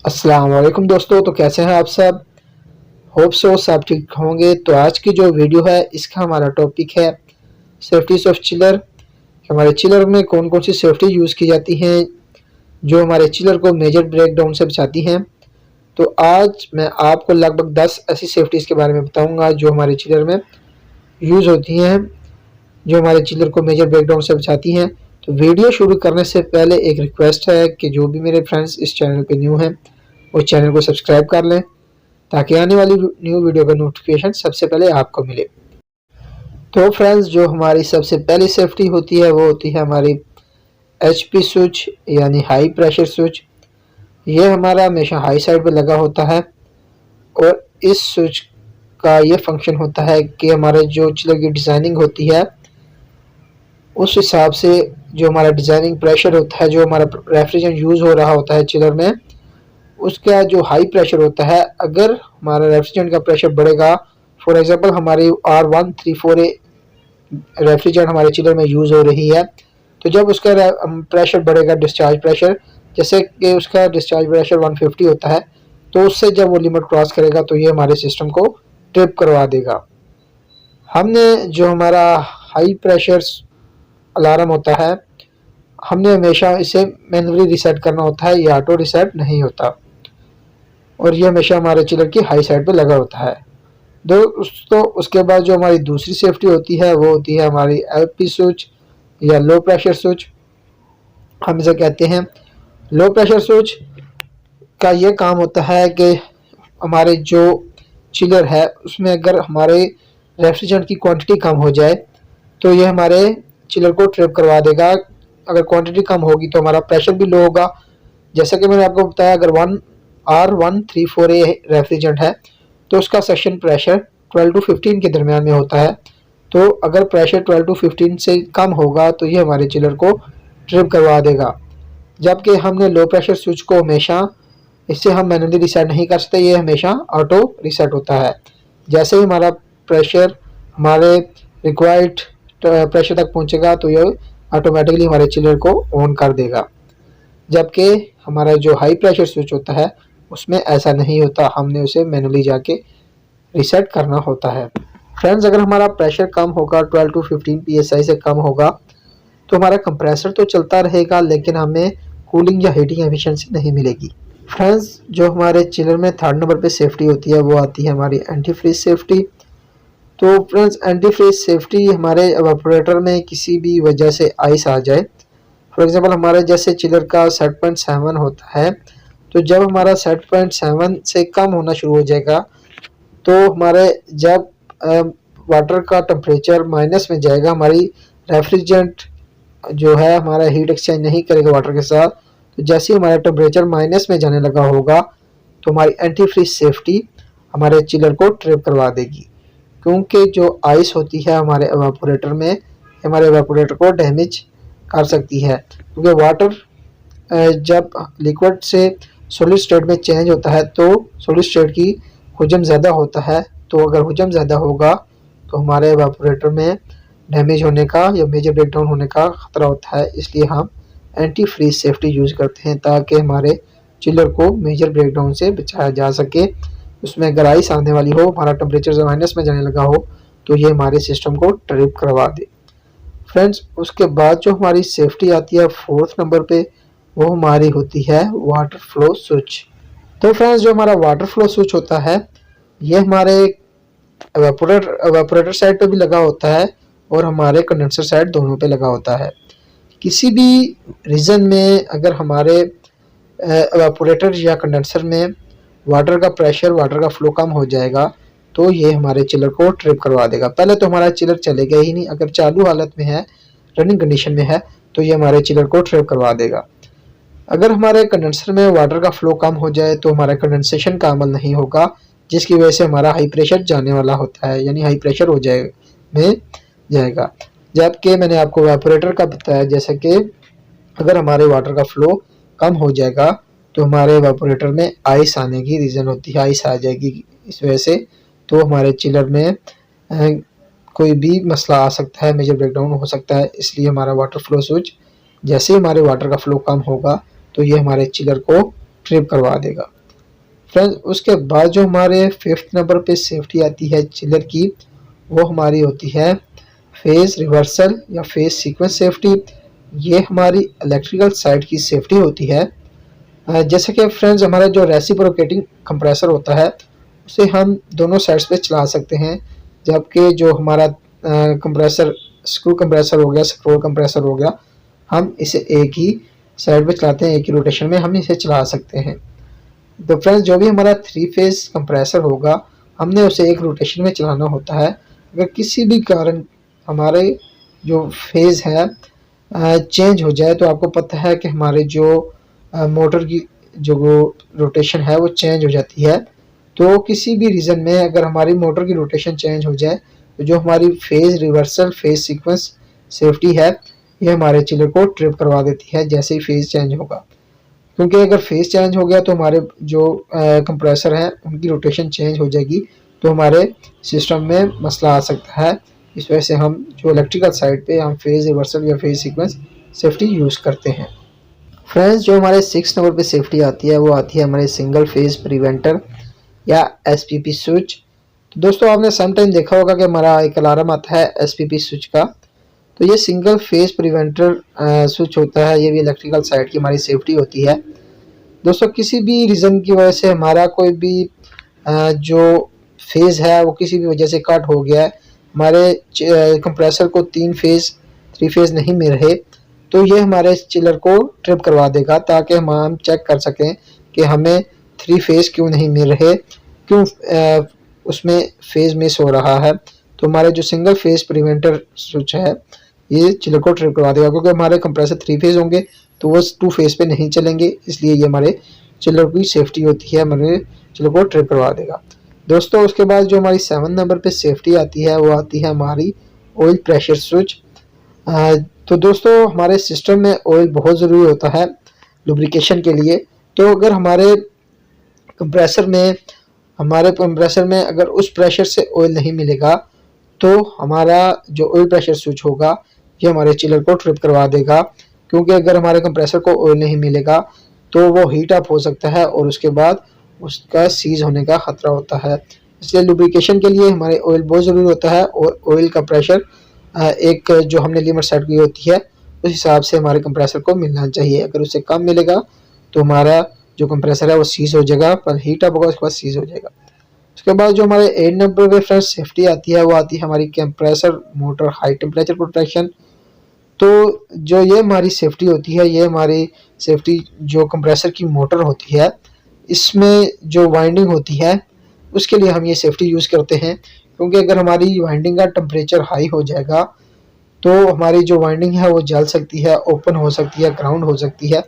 अस्सलाम वालेकुम दोस्तों। तो कैसे हैं आप सब? होप सो सब ठीक होंगे। तो आज की जो वीडियो है इसका हमारा टॉपिक है सेफ्टीज ऑफ चिलर। हमारे चिलर में कौन कौन सी सेफ्टी यूज़ की जाती हैं जो हमारे चिलर को मेजर ब्रेकडाउन से बचाती हैं। तो आज मैं आपको लगभग 10 ऐसी सेफ्टीज़ के बारे में बताऊंगा जो हमारे चिलर में यूज़ होती हैं, जो हमारे चिलर को मेजर ब्रेकडाउन से बचाती हैं। तो वीडियो शुरू करने से पहले एक रिक्वेस्ट है कि जो भी मेरे फ्रेंड्स इस चैनल पे न्यू हैं वो चैनल को सब्सक्राइब कर लें ताकि आने वाली न्यू वीडियो का नोटिफिकेशन सबसे पहले आपको मिले। तो फ्रेंड्स, जो हमारी सबसे पहली सेफ्टी होती है वो होती है हमारी HP स्विच यानी हाई प्रेशर स्विच। ये हमारा हमेशा हाई साइड पे लगा होता है और इस स्विच का ये फंक्शन होता है कि हमारे जो चिलर की डिज़ाइनिंग होती है उस हिसाब से जो हमारा डिज़ाइनिंग प्रेशर होता है, जो हमारा रेफ्रिजरेंट यूज़ हो रहा होता है चिलर में, उसका जो हाई प्रेशर होता है, अगर हमारा रेफ्रिजरेंट का प्रेशर बढ़ेगा, फॉर एग्जांपल हमारी R134A रेफ्रिजरेंट हमारे चिलर में यूज़ हो रही है, तो जब उसका प्रेशर बढ़ेगा, डिस्चार्ज प्रेशर, जैसे कि उसका डिस्चार्ज प्रेशर 150 होता है, तो उससे जब वो लिमिट क्रॉस करेगा तो ये हमारे सिस्टम को ट्रिप करवा देगा। हमने जो हमारा हाई प्रेशर अलार्म होता है, हमने हमेशा इसे मैनुअली रीसेट करना होता है, ये ऑटो रीसेट नहीं होता और ये हमेशा हमारे चिलर की हाई साइड पे लगा होता है। दोस्तों, उसके बाद जो हमारी दूसरी सेफ्टी होती है वो होती है हमारी LP स्विच या लो प्रेशर स्विच, हम इसे कहते हैं। लो प्रेशर स्विच का ये काम होता है कि हमारे जो चिलर है उसमें अगर हमारे रेफ्रिजरेंट की क्वांटिटी कम हो जाए तो ये हमारे चिलर को ट्रिप करवा देगा। अगर क्वांटिटी कम होगी तो हमारा प्रेशर भी लो होगा। जैसा कि मैंने आपको बताया, अगर R134A रेफ्रिजरेंट है तो उसका सेक्शन प्रेशर 12 to 15 के दरमियान में होता है। तो अगर प्रेशर 12 to 15 से कम होगा तो ये हमारे चिलर को ट्रिप करवा देगा। जबकि हमने लो प्रेशर स्विच को हमेशा, इससे हम मैनुअली रीसेट नहीं कर सकते, ये हमेशा ऑटो रीसेट होता है। जैसे ही हमारा प्रेशर हमारे रिक्वायर्ड प्रेशर तक पहुंचेगा तो ये ऑटोमेटिकली हमारे चिलर को ऑन कर देगा। जबकि हमारा जो हाई प्रेशर स्विच होता है उसमें ऐसा नहीं होता, हमने उसे मैनुअली जाके रीसेट करना होता है। फ्रेंड्स, अगर हमारा प्रेशर कम होगा, 12 to 15 PSI से कम होगा, तो हमारा कंप्रेसर तो चलता रहेगा लेकिन हमें कूलिंग या हीटिंग एफिशिएंसी नहीं मिलेगी। फ्रेंड्स, जो हमारे चिलर में थर्ड नंबर पे सेफ्टी होती है वो आती है हमारी एंटी फ्रीज सेफ्टी। तो फ्रेंड्स, एंटी फ्रीज सेफ्टी हमारे एवापोरेटर में किसी भी वजह से आइस आ जाए, फॉर एग्जांपल हमारे जैसे चिलर का सेट पॉइंट 7 होता है, तो जब हमारा सेट पॉइंट 7 से कम होना शुरू हो जाएगा तो हमारे जब वाटर का टेम्परेचर माइनस में जाएगा, हमारी रेफ्रिजरेंट जो है हमारा हीट एक्सचेंज नहीं करेगा वाटर के साथ, तो जैसे ही हमारा टेम्परेचर माइनस में जाने लगा होगा तो हमारी एंटी फ्रीज सेफ्टी हमारे चिलर को ट्रिप करवा देगी। क्योंकि जो आइस होती है हमारे एवापोरेटर में, हमारे एवापोरेटर को डैमेज कर सकती है, क्योंकि वाटर जब लिक्विड से सॉलिड स्टेट में चेंज होता है तो सॉलिड स्टेट की हुजम ज़्यादा होता है। तो अगर हुजम ज़्यादा होगा तो हमारे एवापोरेटर में डैमेज होने का या मेजर ब्रेकडाउन होने का ख़तरा होता है। इसलिए हम एंटी फ्रीज सेफ्टी यूज़ करते हैं ताकि हमारे चिलर को मेजर ब्रेकडाउन से बचाया जा सके। उसमें अगर आइस आने वाली हो, हमारा टेम्परेचर माइनस में जाने लगा हो, तो ये हमारे सिस्टम को ट्रिप करवा दे। फ्रेंड्स, उसके बाद जो हमारी सेफ्टी आती है फोर्थ नंबर पे, वो हमारी होती है वाटर फ्लो स्विच। तो फ्रेंड्स, जो हमारा वाटर फ्लो स्विच होता है ये हमारे एवापोरेटर साइड पे भी लगा होता है और हमारे कंडेंसर साइड दोनों पे लगा होता है। किसी भी रीजन में अगर हमारे एवापोरेटर या कंडेंसर में वाटर का प्रेशर, वाटर का फ्लो कम हो जाएगा तो ये हमारे चिलर को ट्रिप करवा देगा। पहले तो हमारा चिलर चलेगा ही नहीं, अगर चालू हालत में है, रनिंग कंडीशन में है, तो ये हमारे चिलर को ट्रिप करवा देगा। अगर हमारे कंडेंसर में वाटर का फ्लो कम हो जाए तो हमारा कंडेंसेशन का अमल नहीं होगा, जिसकी वजह से हमारा हाई प्रेशर जाने वाला होता है, यानी हाई प्रेशर हो जाएगा। जबकि मैंने आपको एवापोरेटर का बताया, जैसे कि अगर हमारे वाटर का फ्लो कम हो जाएगा तो हमारे एवापोरेटर में आइस आने की रीज़न होती है, आइस आ जाएगी इस वजह से, तो हमारे चिलर में कोई भी मसला आ सकता है, मेजर ब्रेकडाउन हो सकता है। इसलिए हमारा वाटर फ्लो स्विच, जैसे ही हमारे वाटर का फ्लो कम होगा तो ये हमारे चिलर को ट्रिप करवा देगा। फ्रेंड्स उसके बाद जो हमारे 5th नंबर पे सेफ्टी आती है चिलर की, वो हमारी होती है फेज रिवर्सल या फेज सीक्वेंस सेफ्टी। ये हमारी इलेक्ट्रिकल साइड की सेफ्टी होती है। जैसे कि फ्रेंड्स हमारा जो रेसिप्रोकेटिंग कंप्रेसर होता है उसे हम दोनों साइड्स पे चला सकते हैं, जबकि जो हमारा कंप्रेसर स्क्रू कंप्रेसर हो गया, स्क्रोल कंप्रेसर हो गया, हम इसे एक ही साइड पे चलाते हैं, एक ही रोटेशन में हम इसे चला सकते हैं। तो फ्रेंड्स जो भी हमारा 3 फेज कंप्रेसर होगा हमने उसे एक रोटेशन में चलाना होता है। अगर किसी भी कारण हमारे जो फेज है चेंज हो जाए, तो आपको पता है कि हमारे जो मोटर की जो रोटेशन है वो चेंज हो जाती है। तो किसी भी रीज़न में अगर हमारी मोटर की रोटेशन चेंज हो जाए, तो जो हमारी phase reversal phase sequence safety है ये हमारे चिलर को ट्रिप करवा देती है जैसे ही फेज चेंज होगा। क्योंकि अगर फेज चेंज हो गया तो हमारे जो कंप्रेसर हैं उनकी रोटेशन चेंज हो जाएगी, तो हमारे सिस्टम में मसला आ सकता है। इस वजह से हम जो इलेक्ट्रिकल साइड पे हम फेज रिवर्सल या फेज सीक्वेंस सेफ्टी यूज़ करते हैं। फ्रेंड्स जो हमारे 6 नंबर पे सेफ्टी आती है वो आती है हमारे सिंगल फेज प्रिवेंटर या एसपीपी स्विच। तो दोस्तों आपने सम टाइम देखा होगा कि हमारा एक अलार्म आता है एसपीपी स्विच का, तो ये सिंगल फेज प्रिवेंटर स्विच होता है। ये भी इलेक्ट्रिकल साइड की हमारी सेफ्टी होती है। दोस्तों किसी भी रीज़न की वजह से हमारा कोई भी जो फेज़ है वो किसी भी वजह से कट हो गया है, हमारे कंप्रेसर को 3 फेज़ नहीं मिल रहे, तो ये हमारे चिलर को ट्रिप करवा देगा, ताकि हम चेक कर सकें कि हमें 3 फेज़ क्यों नहीं मिल रहे, क्यों उसमें फेज़ मिस हो रहा है। तो हमारे जो सिंगल फेज़ प्रिवेंटर स्विच है ये चिलर को ट्रिप करवा देगा, क्योंकि हमारे कंप्रेसर 3 फेज़ होंगे तो वो 2 फेज़ पे नहीं चलेंगे, इसलिए ये हमारे चिलर की सेफ्टी होती है, हमारे चिलर को ट्रिप करवा देगा। दोस्तों उसके बाद जो हमारी 7 नंबर पे सेफ्टी आती है वो आती है हमारी ऑयल प्रेशर स्विच। तो दोस्तों हमारे सिस्टम में ऑयल बहुत ज़रूरी होता है लुब्रिकेशन के लिए। तो अगर हमारे कंप्रेसर में अगर उस प्रेशर से ऑयल नहीं मिलेगा, तो हमारा जो ऑयल प्रेशर स्विच होगा ये हमारे चिलर को ट्रिप करवा देगा। क्योंकि अगर हमारे कंप्रेसर को ऑयल नहीं मिलेगा तो वो हीट अप हो सकता है और उसके बाद उसका सीज होने का खतरा होता है। इसलिए लुब्रिकेशन के लिए हमारे ऑयल बहुत ज़रूरी होता है, और ऑयल का प्रेशर एक जो हमने लिमिट सेट की होती है उस हिसाब से हमारे कंप्रेसर को मिलना चाहिए। अगर उससे कम मिलेगा तो हमारा जो कंप्रेसर है वो सीज हो जाएगा, पर हीट अप होगा उसके बाद सीज हो जाएगा। उसके बाद जो हमारे 8 नंबर पे फ्रेंड्स सेफ्टी आती है वो आती है हमारी compressor motor high temperature protection. तो जो ये हमारी सेफ्टी होती है, ये हमारी सेफ्टी जो कंप्रेसर की मोटर होती है इसमें जो वाइंडिंग होती है उसके लिए हम ये सेफ्टी यूज़ करते हैं। क्योंकि अगर हमारी वाइंडिंग का टेम्परेचर हाई हो जाएगा तो हमारी जो वाइंडिंग है वो जल सकती है, ओपन हो सकती है, ग्राउंड हो सकती है।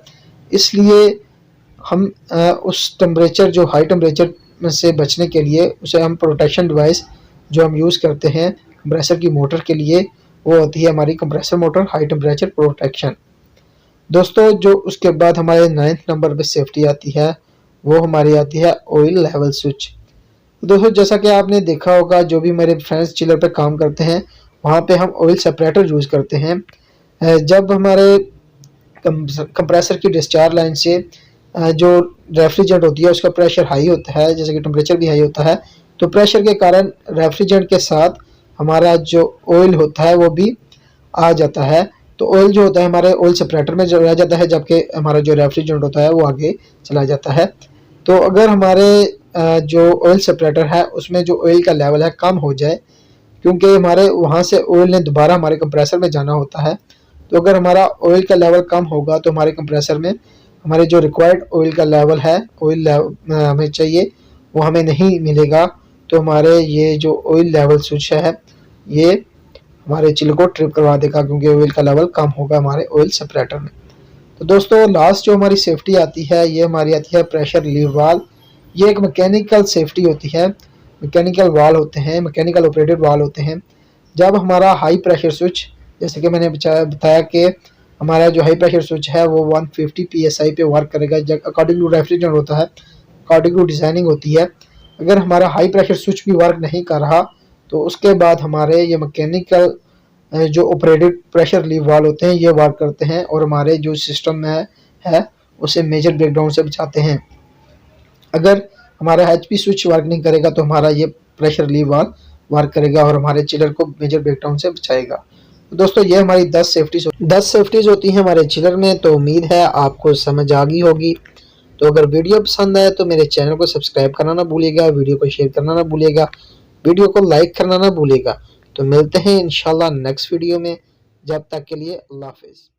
इसलिए हम उस टेम्परेचर जो हाई टेम्परेचर से बचने के लिए उसे हम प्रोटेक्शन डिवाइस जो हम यूज़ करते हैं कंप्रेसर की मोटर के लिए, वो होती है हमारी compressor motor high temperature protection. दोस्तों जो उसके बाद हमारे 9th नंबर पे सेफ्टी आती है वो हमारी आती है ऑयल लेवल स्विच। दोस्तों जैसा कि आपने देखा होगा जो भी मेरे फ्रेंड्स चिलर पे काम करते हैं वहाँ पे हम ऑयल सेपरेटर यूज़ करते हैं। जब हमारे कंप्रेसर की डिस्चार्ज लाइन से जो रेफ्रिजरेंट होती है उसका प्रेशर हाई होता है, जैसे कि टेम्परेचर भी हाई होता है, तो प्रेशर के कारण रेफ्रिजरेंट के साथ हमारा जो ऑयल होता है वो भी आ जाता है। तो ऑयल जो होता है हमारे ऑयल सेपरेटर में जो रह जाता है, जबकि हमारा जो रेफ्रिजरेंट होता है वो आगे चला जाता है। तो अगर हमारे जो ऑयल सेपरेटर है उसमें जो ऑयल का लेवल है कम हो जाए, क्योंकि हमारे वहाँ से ऑयल ने दोबारा हमारे कंप्रेसर में जाना होता है, तो अगर हमारा ऑयल का लेवल कम होगा तो हमारे कंप्रेसर में हमारे जो रिक्वायर्ड ऑयल का लेवल है, ऑयल हमें चाहिए वो हमें नहीं मिलेगा, तो हमारे ये जो ऑयल लेवल स्विच है ये हमारे चिल को ट्रिप करवा देगा, क्योंकि ऑयल का लेवल कम होगा हमारे ऑयल सेपरेटर में। तो दोस्तों लास्ट जो हमारी सेफ्टी आती है ये हमारी आती है प्रेशर रिलीव वाल्व। ये एक मैकेनिकल सेफ्टी होती है, मैकेनिकल वाल्व होते हैं, मैकेनिकल ऑपरेटेड वाल्व होते हैं। जब हमारा हाई प्रेशर स्विच, जैसे कि मैंने बताया कि हमारा जो हाई प्रेशर स्विच है वो 150 psi पे वर्क करेगा, जब अकॉर्डिंग टू रेफ्रिजरेंट होता है, अकॉर्डिंग टू डिज़ाइनिंग होती है। अगर हमारा हाई प्रेशर स्विच भी वर्क नहीं कर रहा तो उसके बाद हमारे ये मैकेनिकल जो ऑपरेटेड प्रेशर रिलीव वाल्व होते हैं ये वर्क करते हैं और हमारे जो सिस्टम में है उसे मेजर ब्रेकडाउन से बचाते हैं। अगर हमारा एचपी स्विच वर्क नहीं करेगा तो हमारा ये प्रेशर रिलीव वाल्व वर्क करेगा और हमारे चिलर को मेजर ब्रेकडाउन से बचाएगा। तो दोस्तों ये हमारी 10 सेफ्टीज होती हैं हमारे चिलर में। तो उम्मीद है आपको समझ आ गई होगी। तो अगर वीडियो पसंद आए तो मेरे चैनल को सब्सक्राइब करना ना भूलिएगा, वीडियो को शेयर करना ना भूलिएगा, वीडियो को लाइक करना ना भूलिएगा। तो मिलते हैं इंशाल्लाह नेक्स्ट वीडियो में। जब तक के लिए अल्लाह हाफिज़।